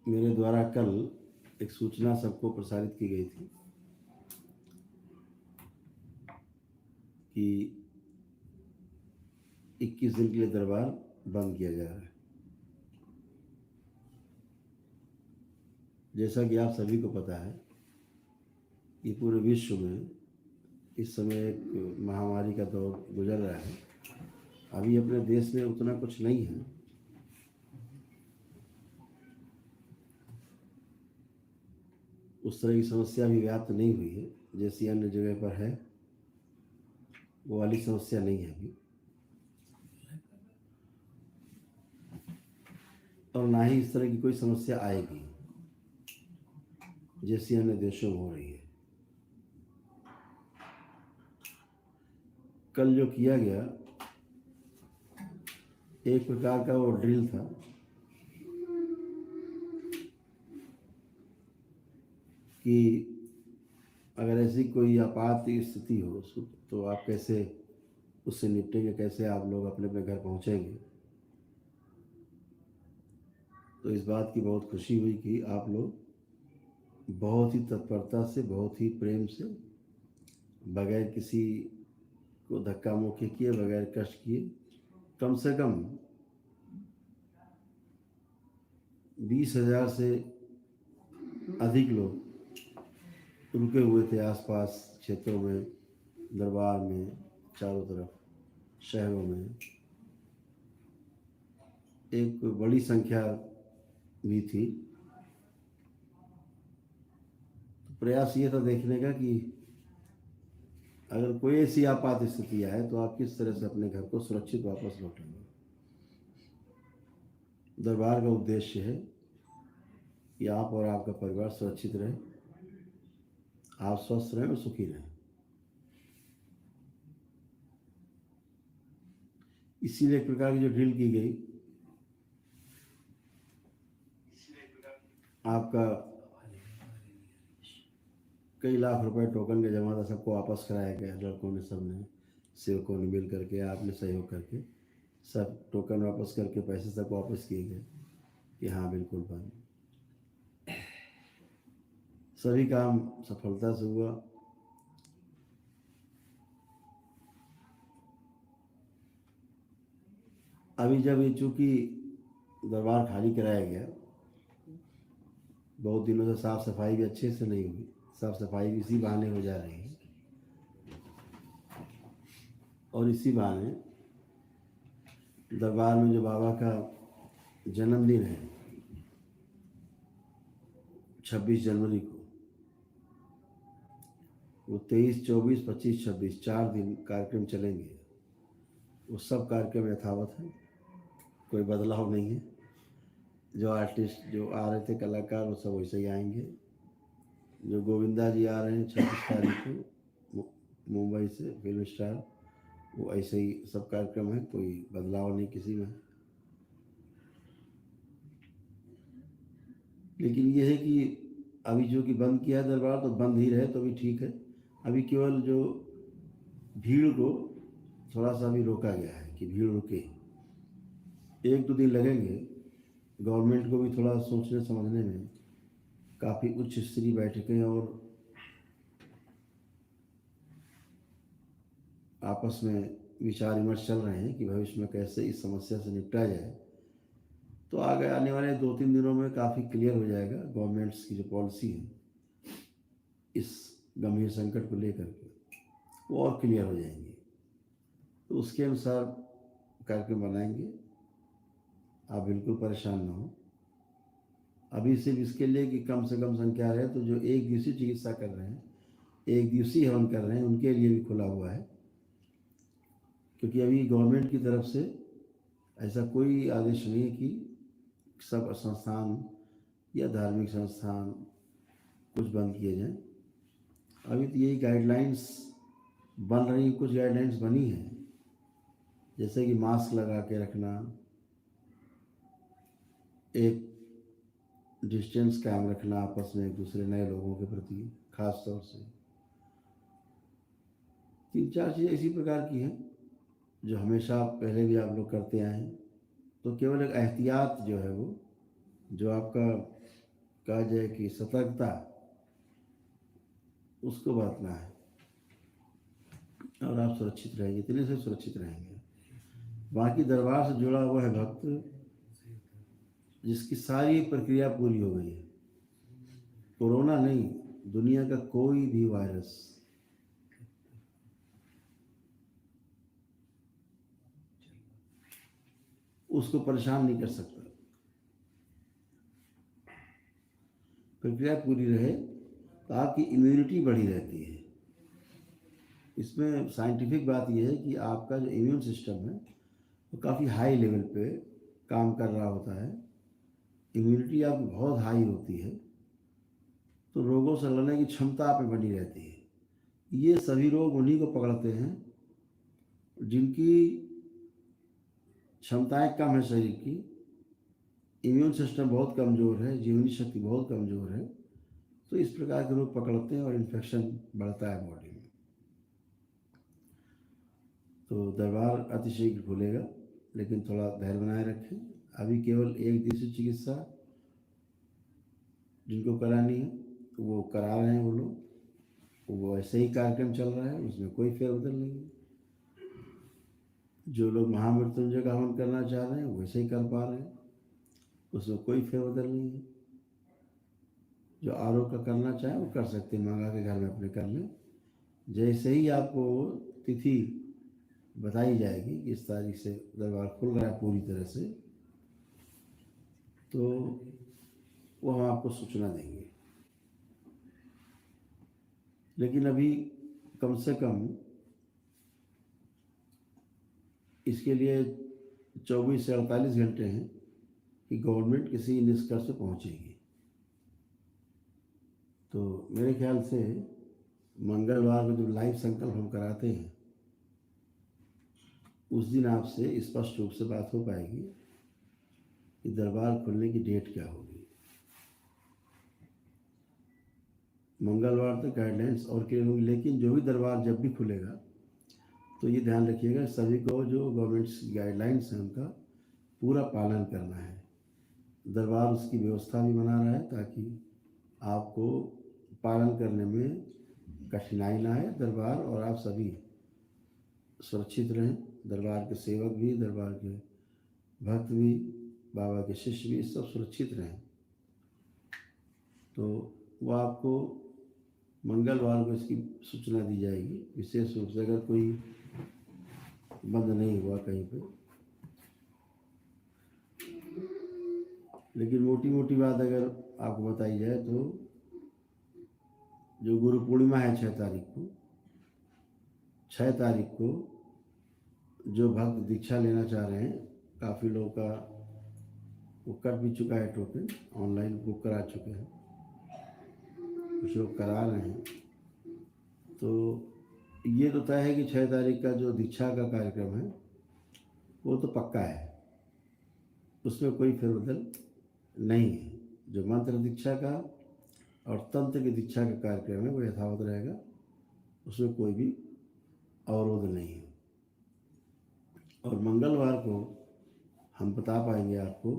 मेरे द्वारा कल एक सूचना सबको प्रसारित की गई थी कि 21 दिन के लिए दरबार बंद किया जा रहा है। जैसा कि आप सभी को पता है कि पूरे विश्व में इस समय एक महामारी का दौर गुजर रहा है। अभी अपने देश में उतना कुछ नहीं है, उस तरह की समस्या भी व्याप्त नहीं हुई है जैसी अन्य जगह पर है, वो वाली समस्या नहीं है अभी, और ना ही इस तरह की कोई समस्या आएगी जैसी अन्य देशों में हो रही है। कल जो किया गया एक प्रकार का वो ड्रिल था कि अगर ऐसी कोई आपात स्थिति हो तो आप कैसे उससे निपटेंगे, कैसे आप लोग अपने अपने घर पहुंचेंगे। तो इस बात की बहुत खुशी हुई कि आप लोग बहुत ही तत्परता से, बहुत ही प्रेम से, बगैर किसी को धक्का मुक्की किए, बगैर कष्ट किए, कम से कम 20,000 से अधिक लोग रुके हुए थे आसपास क्षेत्रों में, दरबार में, चारों तरफ शहरों में। एक बड़ी संख्या भी थी। तो प्रयास ये था देखने का कि अगर कोई ऐसी आपात स्थिति आए तो आप किस तरह से अपने घर को सुरक्षित वापस लौटेंगे। दरबार का उद्देश्य है कि आप और आपका परिवार सुरक्षित रहे, आप स्वस्थ रहें और सुखी रहें। इसीलिए एक प्रकार की जो ड्रिल की गई, आपका कई लाख रुपए टोकन का जमा था, सबको वापस कराया गया। लड़कों ने, सब ने, सेवकों ने मिल करके, आपने सहयोग करके सब टोकन वापस करके पैसे सब वापस किए गए कि हाँ बिल्कुल बंद। सभी काम सफलता से हुआ। अभी जब ये चूँकि दरबार खाली कराया गया, बहुत दिनों से साफ़ सफाई भी अच्छे से नहीं हुई, साफ़ सफाई भी इसी बहाने हो जा रही है, और इसी बहाने दरबार में जो बाबा का जन्मदिन है 26 जनवरी को, वो 23, 24, 25, 26 4 दिन कार्यक्रम चलेंगे। वो सब कार्यक्रम यथावत है, कोई बदलाव नहीं है। जो आर्टिस्ट जो आ रहे थे, कलाकार, वो सब वैसे ही आएंगे। जो गोविंदा जी आ रहे हैं 26 तारीख को मुंबई से, फिल्म स्टार, वो ऐसे ही सब कार्यक्रम है, कोई बदलाव नहीं किसी में। लेकिन ये है कि अभी जो कि बंद किया है दरबार, तो बंद ही रहे तो भी ठीक है। अभी केवल जो भीड़ को थोड़ा सा भी रोका गया है कि भीड़ रुके। 1-2 दिन लगेंगे गवर्नमेंट को भी थोड़ा सोचने समझने में। काफ़ी उच्च स्तरीय बैठकें और आपस में विचार विमर्श चल रहे हैं कि भविष्य में कैसे इस समस्या से निपटा जाए। तो आने वाले 2-3 दिनों में काफ़ी क्लियर हो जाएगा गवर्नमेंट्स की जो पॉलिसी है इस गंभीर संकट को लेकर के, वो और क्लियर हो जाएंगी। तो उसके अनुसार कार्यक्रम बनाएंगे, आप बिल्कुल परेशान ना हो। अभी सिर्फ इसके लिए कि कम से कम संख्या रहे, तो जो एक दिवसीय चिकित्सा कर रहे हैं, एक दिवसीय हवन कर रहे हैं, उनके लिए भी खुला हुआ है। क्योंकि अभी गवर्नमेंट की तरफ से ऐसा कोई आदेश नहीं है कि सब संस्थान या धार्मिक संस्थान कुछ बंद किए जाएं। अभी तो यही गाइडलाइंस बन रही, कुछ गाइडलाइंस बनी हैं, जैसे कि मास्क लगा के रखना, एक डिस्टेंस कायम रखना आपस में एक दूसरे नए लोगों के प्रति, खास तौर से 3-4 चीज़ें इसी प्रकार की हैं जो हमेशा पहले भी आप लोग करते आए हैं। तो केवल एक एहतियात जो है वो, जो आपका कहा जाए कि सतर्कता, उसको बरतना है और आप सुरक्षित रहेंगे, इतने से सुरक्षित रहेंगे। बाकी दरबार से जुड़ा हुआ है भक्त जिसकी सारी प्रक्रिया पूरी हो गई है, कोरोना नहीं, दुनिया का कोई भी वायरस उसको परेशान नहीं कर सकता। प्रक्रिया पूरी रहे तो आपकी इम्यूनिटी बढ़ी रहती है। इसमें साइंटिफिक बात यह है कि आपका जो इम्यून सिस्टम है वो काफ़ी हाई लेवल पे काम कर रहा होता है, इम्यूनिटी आपकी बहुत हाई होती है, तो रोगों से लड़ने की क्षमता आप में बनी रहती है। ये सभी रोग उन्हीं को पकड़ते हैं जिनकी क्षमताएं कम है शरीर की, इम्यून सिस्टम बहुत कमज़ोर है, जीवनी शक्ति बहुत कमज़ोर है, तो इस प्रकार के रोग पकड़ते हैं और इन्फेक्शन बढ़ता है बॉडी में। तो दरबार अतिशीघ्र खुलेगा, लेकिन थोड़ा धैर्य बनाए रखें। अभी केवल एक दिवसीय चिकित्सा जिनको करानी है वो करा रहे हैं, वो लोग, वो ऐसे ही कार्यक्रम चल रहा है, उसमें कोई फेरबदल नहीं है। जो लोग महामृत्युंजय का हवन करना चाह रहे हैं वैसे ही कर पा रहे हैं, उसमें कोई फेरबदल नहीं है। जो आरोग्य का करना चाहें वो कर सकते हैं, मंगा के घर में अपने कर लें। जैसे ही आपको तिथि बताई जाएगी कि इस तारीख से दरबार खुल रहा है पूरी तरह से, तो वो हम आपको सूचना देंगे। लेकिन अभी कम से कम इसके लिए 24 से 48 घंटे हैं कि गवर्नमेंट किसी निष्कर्ष पे पहुंचेगी। तो मेरे ख्याल से मंगलवार को जो लाइव संकल्प हम कराते हैं उस दिन आपसे स्पष्ट रूप से बात हो पाएगी कि दरबार खुलने की डेट क्या होगी। मंगलवार तक गाइडलाइंस और क्लियर होंगी, लेकिन जो भी दरबार जब भी खुलेगा तो ये ध्यान रखिएगा सभी को जो गवर्नमेंट्स की गाइडलाइंस हैं उनका पूरा पालन करना है। दरबार उसकी व्यवस्था भी बना रहा है ताकि आपको पालन करने में कठिनाई ना आए, दरबार और आप सभी सुरक्षित रहें। दरबार के सेवक भी, दरबार के भक्त भी, बाबा के शिष्य भी, सब सुरक्षित रहें। तो वो आपको मंगलवार को इसकी सूचना दी जाएगी, विशेष रूप से अगर कोई बंद नहीं हुआ कहीं पे। लेकिन मोटी मोटी बात अगर आपको बताई जाए तो जो गुरु पूर्णिमा है 6 तारीख को जो भक्त दीक्षा लेना चाह रहे हैं, काफ़ी लोगों का वो कट भी चुका है, टोकन ऑनलाइन बुक करा चुके हैं, कुछ लोग करा रहे हैं। तो ये तो तय है कि 6 तारीख का जो दीक्षा का कार्यक्रम है वो तो पक्का है, उसमें कोई फेरबदल नहीं है। जो मंत्र दीक्षा का और तंत्र की दीक्षा का कार्यक्रम है वो यथावत रहेगा, उसमें कोई भी अवरोध नहीं है। और मंगलवार को हम बता पाएंगे आपको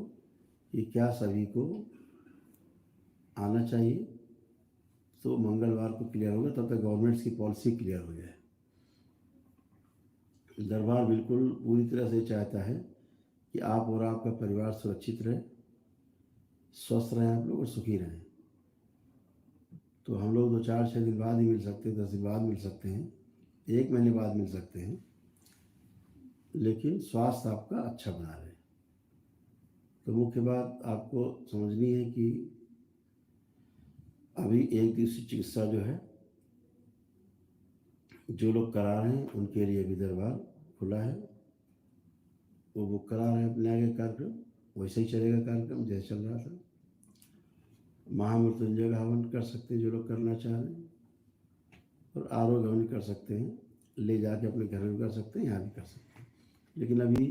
कि क्या सभी को आना चाहिए, तो मंगलवार को क्लियर होगा, तब तक गवर्नमेंट्स की पॉलिसी क्लियर हो जाए। दरबार बिल्कुल पूरी तरह से चाहता है कि आप और आपका परिवार सुरक्षित रहे, स्वस्थ रहें आप लोग और सुखी रहें। तो हम लोग 2-4-6 दिन बाद ही मिल सकते हैं, 10 दिन बाद मिल सकते हैं, 1 महीने बाद मिल सकते हैं, लेकिन स्वास्थ्य आपका अच्छा बना रहे। तो मुख्य बात आपको समझनी है कि अभी एक दिवसीय चिकित्सा जो है जो लोग करा रहे हैं उनके लिए भी दरबार खुला है, वो बुक करा रहे हैं अपने आगे कार्यक्रम, वैसे ही चलेगा कार्यक्रम जैसे चल रहा था। महामृत्युंजय का हवन कर सकते हैं जो लोग करना चाह रहे हैं, और आरोग्य हवन कर सकते हैं, ले जाके अपने घर में कर सकते हैं, यहाँ भी कर सकते हैं। लेकिन अभी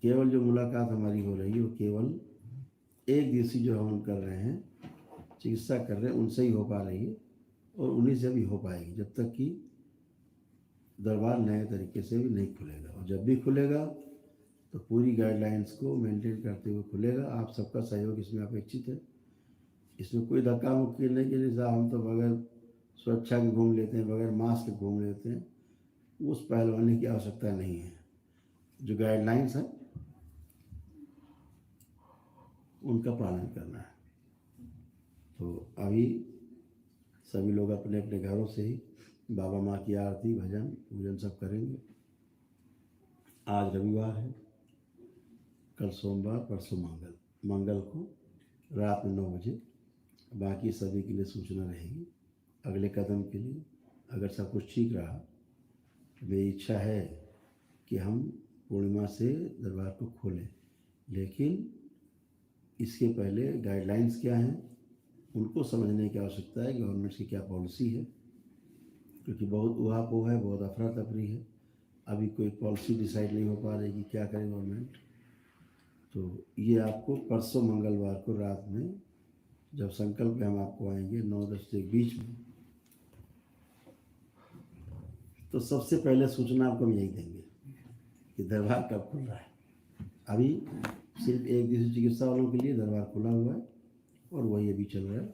केवल जो मुलाकात हमारी हो रही है वो केवल एक दिवसीय जो हवन कर रहे हैं, चिकित्सा कर रहे हैं, उनसे ही हो पा रही है, और उन्हीं से भी हो पाएगी जब तक कि दरबार नए तरीके से भी नहीं खुलेगा। और जब भी खुलेगा तो पूरी गाइडलाइंस को मेंटेन करते हुए खुलेगा। आप सबका सहयोग इसमें अपेक्षित है। इसमें कोई धक्का मुक्की नहीं कि जैसा हम तो बगैर सुरक्षा के घूम लेते हैं, बगैर मास्क के घूम लेते हैं, उस पहलवानी की आवश्यकता नहीं है। जो गाइडलाइंस हैं उनका पालन करना है। तो अभी सभी लोग अपने अपने घरों से ही बाबा माँ की आरती, भजन, पूजन सब करेंगे। आज रविवार है, कल सोमवार, परसों मंगल को रात में 9 बजे बाकी सभी के लिए सूचना रहेगी अगले कदम के लिए। अगर सब कुछ ठीक रहा तो मेरी इच्छा है कि हम पूर्णिमा से दरबार को खोलें, लेकिन इसके पहले गाइडलाइंस क्या हैं उनको समझने की आवश्यकता है। गवर्नमेंट की क्या पॉलिसी है, क्योंकि बहुत उहापोह है, बहुत अफरा तफरी है। अभी कोई पॉलिसी डिसाइड नहीं हो पा रही कि क्या करे गवर्नमेंट। तो ये आपको परसों मंगलवार को रात में जब संकल्प हम आपको आएंगे 9-10 के बीच में, तो सबसे पहले सूचना आपको हम यही देंगे कि दरबार कब खुल रहा है। अभी सिर्फ एक दिवसीय चिकित्सा वालों के लिए दरबार खुला हुआ है और वही अभी चल रहा है।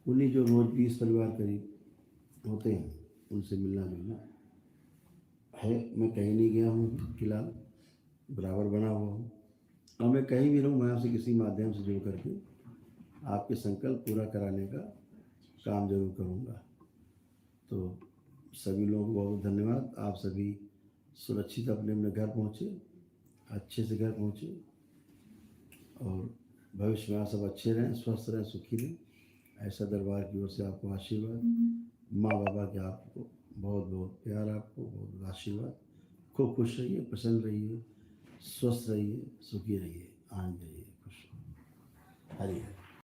उन्हीं जो रोज़ 20 परिवार करीब होते हैं उनसे मिलना जुलना है। मैं कहीं नहीं गया हूँ फिलहाल, बराबर बना हुआ हूँ, और मैं कहीं भी रहूँ मैं आपसे किसी माध्यम से जुड़ करके आपके संकल्प पूरा कराने का काम जरूर करूँगा। तो सभी लोगों को बहुत धन्यवाद। आप सभी सुरक्षित अपने अपने घर पहुँचे, अच्छे से घर पहुँचे, और भविष्य में आप सब अच्छे रहें, स्वस्थ रहें, सुखी रहें। ऐसा दरबार की ओर से आपको आशीर्वाद, माँ बाबा के आपको बहुत बहुत प्यार, आपको बहुत बहुत आशीर्वाद। खूब खुश रहिए, प्रसन्न रहिए, स्वस्थ रहिए, सुखी रहिए, आनंद रहिए, खुश। हरि हरि।